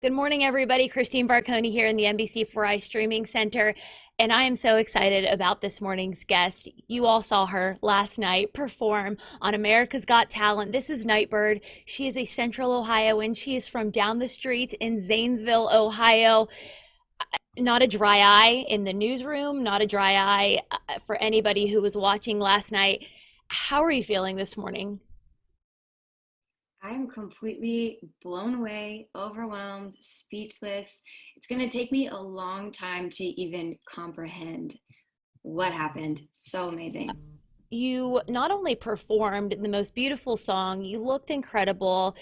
Good morning, everybody. Christine Varconi here in the NBC4i Streaming Center, and I am so excited about this morning's guest. You all saw her last night perform on America's Got Talent. This is Nightbird. She is a Central Ohioan. She is from down the street in Zanesville, Ohio. Not a dry eye in the newsroom, not a dry eye for anybody who was watching last night. How are you feeling this morning? I am completely blown away, overwhelmed, speechless. It's going to take me a long time to even comprehend what happened. So amazing. You not only performed the most beautiful song, you looked incredible.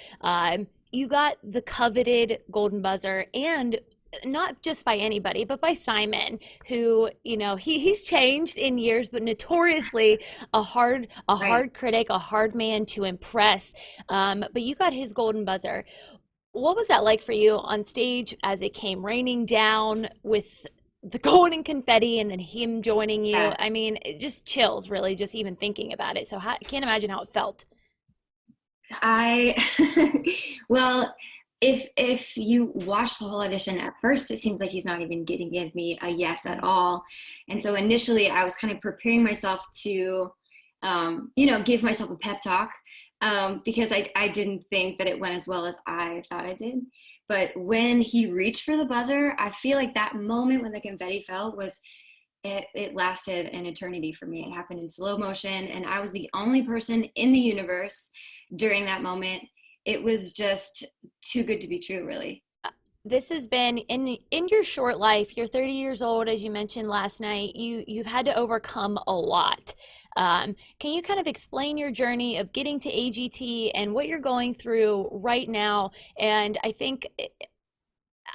You got the coveted golden buzzer, and not just by anybody, but by Simon, who, he's changed in years, but notoriously a Right. hard critic, a hard man to impress. But you got his golden buzzer. What was that like for you on stage as it came raining down with the golden confetti and then him joining you? Yeah. I mean, it just chills, really, just even thinking about it. So I can't imagine how it felt. I, well, if you watch the whole audition at first, it seems like he's not even getting give me a yes at all. And so initially I was kind of preparing myself to, give myself a pep talk, because I didn't think that it went as well as I thought it did. But when he reached for the buzzer, I feel like that moment when the confetti fell was it lasted an eternity for me. It happened in slow motion, and I was the only person in the universe during that moment. It was just too good to be true, really. This has been in your short life. You're 30 years old, as you mentioned last night. You've had to overcome a lot. Can you kind of explain your journey of getting to AGT and what you're going through right now? And I think,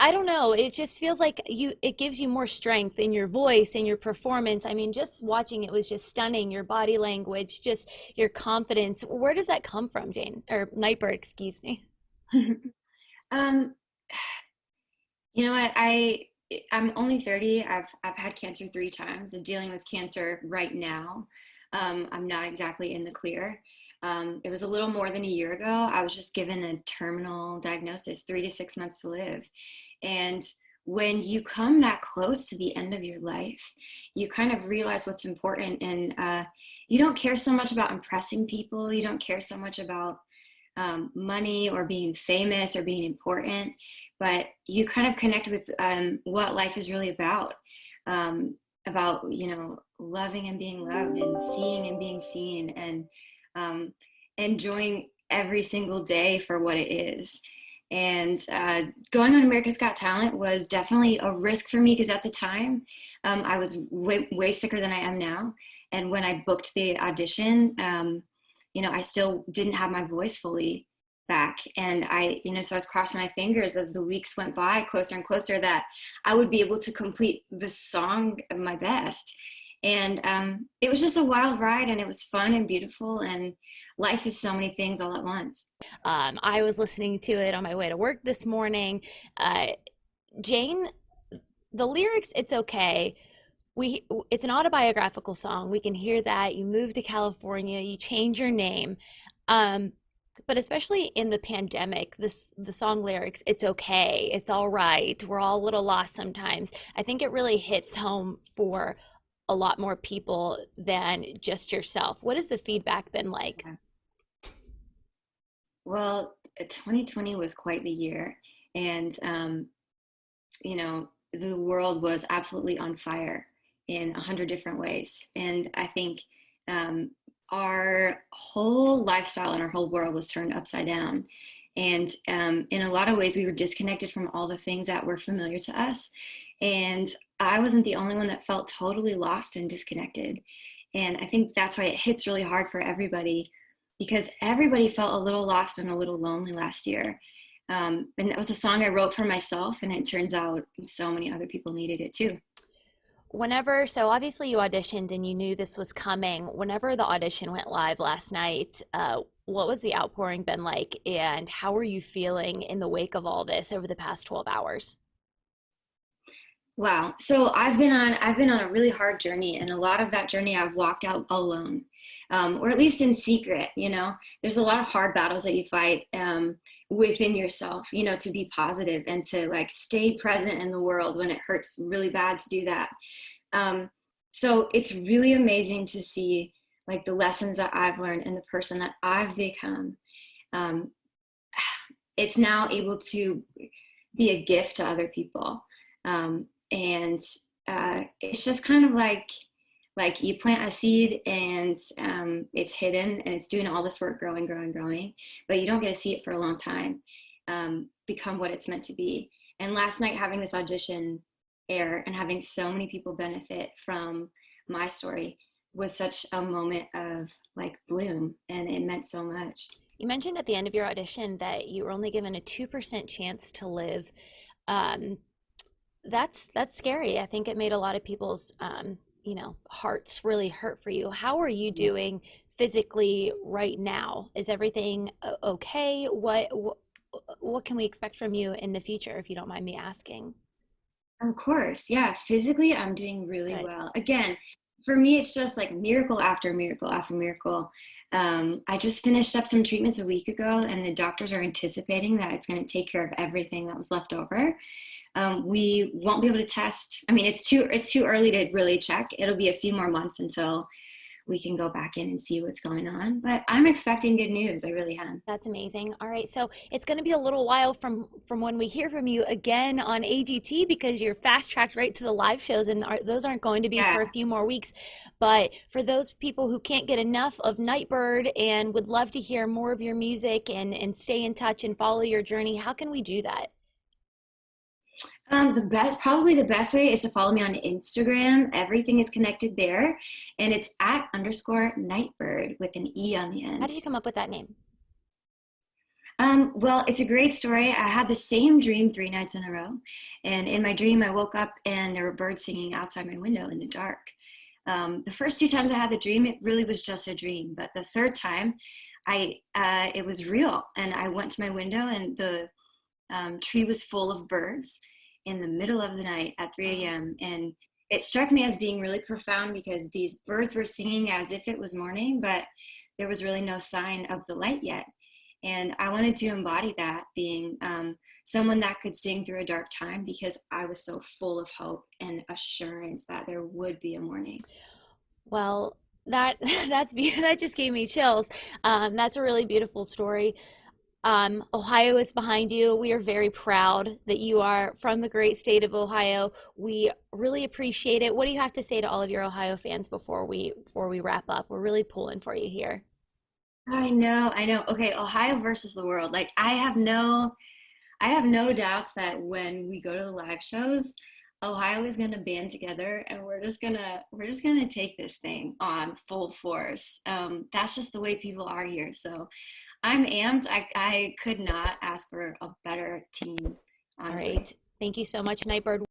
I don't know, it just feels like it gives you more strength in your voice and your performance. I mean, just watching it was just stunning. Your body language, just your confidence. Where does that come from, Jane? Or Nightbird, excuse me. um, you know what? I'm only 30. I've had cancer 3 times. I'm dealing with cancer right now. I'm not exactly in the clear. It was a little more than a year ago. I was just given a terminal diagnosis, 3 to 6 months to live. And when you come that close to the end of your life, you kind of realize what's important. And you don't care so much about impressing people. You don't care so much about money or being famous or being important, but you kind of connect with what life is really about, loving and being loved and seeing and being seen, and um, enjoying every single day for what it is. And going on America's Got Talent was definitely a risk for me because at the time I was way sicker than I am now. And when I booked the audition, I still didn't have my voice fully back. And so I was crossing my fingers as the weeks went by, closer and closer, that I would be able to complete the song of my best. And it was just a wild ride, and it was fun and beautiful. And life is so many things all at once. I was listening to it on my way to work this morning. Uh, Jane, the lyrics, it's okay. It's an autobiographical song. We can hear that. You moved to California, you change your name. Um, but especially in the pandemic, the song lyrics, it's okay, it's all right. We're all a little lost sometimes. I think it really hits home for a lot more people than just yourself. What has the feedback been like? Well, 2020 was quite the year. And, the world was absolutely on fire in 100 different ways. And I think um, our whole lifestyle and our whole world was turned upside down. And in a lot of ways, we were disconnected from all the things that were familiar to us. And I wasn't the only one that felt totally lost and disconnected. And I think that's why it hits really hard for everybody, because everybody felt a little lost and a little lonely last year. And that was a song I wrote for myself, and it turns out so many other people needed it too. So obviously you auditioned and you knew this was coming. Whenever the audition went live last night, what was the outpouring been like, and how are you feeling in the wake of all this over the past 12 hours? Wow. So I've been on a really hard journey, and a lot of that journey I've walked out alone, or at least in secret. There's a lot of hard battles that you fight, within yourself, you know, to be positive and to like stay present in the world when it hurts really bad to do that. Um, so it's really amazing to see like the lessons that I've learned and the person that I've become. Um, it's now able to be a gift to other people. And it's just kind of like you plant a seed and it's hidden and it's doing all this work growing, but you don't get to see it for a long time become what it's meant to be. And last night having this audition air and having so many people benefit from my story was such a moment of like bloom, and it meant so much. You mentioned at the end of your audition that you were only given a 2% chance to live. Um, that's scary. I think it made a lot of people's hearts really hurt for you. How are you doing physically right now? Is everything okay? What can we expect from you in the future, if you don't mind me asking? Of course. Yeah. Physically, I'm doing really Good. well. Again, for me, it's just like miracle after miracle after miracle. I just finished up some treatments a week ago, and the doctors are anticipating that it's going to take care of everything that was left over. We won't be able to test. I mean, it's too early to really check. It'll be a few more months until we can go back in and see what's going on. But I'm expecting good news. I really am. That's amazing. All right, so it's going to be a little while from when we hear from you again on AGT, because you're fast tracked right to the live shows, and those aren't going to be Yeah. for a few more weeks. But for those people who can't get enough of Nightbird and would love to hear more of your music and stay in touch and follow your journey, how can we do that? Probably the best way is to follow me on Instagram. Everything is connected there, and it's at underscore Nightbird with an E on the How end. did you come up with that name? Well, it's a great story. I had the same dream 3 nights in a row, and in my dream, I woke up and there were birds singing outside my window in the dark. The first 2 times I had the dream, it really was just a dream, but the third time, it was real, and I went to my window, and the tree was full of birds in the middle of the night at 3 Wow. a.m. And it struck me as being really profound because these birds were singing as if it was morning, but there was really no sign of the light yet. And I wanted to embody that, being someone that could sing through a dark time, because I was so full of hope and assurance that there would be a morning. Well, that that just gave me chills. That's a really beautiful story. Ohio is behind you. We are very proud that you are from the great state of Ohio. We really appreciate it. What do you have to say to all of your Ohio fans before we wrap up? We're really pulling for you here. I know. Okay, Ohio versus the world. Like I have no doubts that when we go to the live shows, Ohio is going to band together, and we're just gonna take this thing on full force. That's just the way people are here. So I'm amped. I could not ask for a better team, All honestly. right. Thank you so much, Nightbird.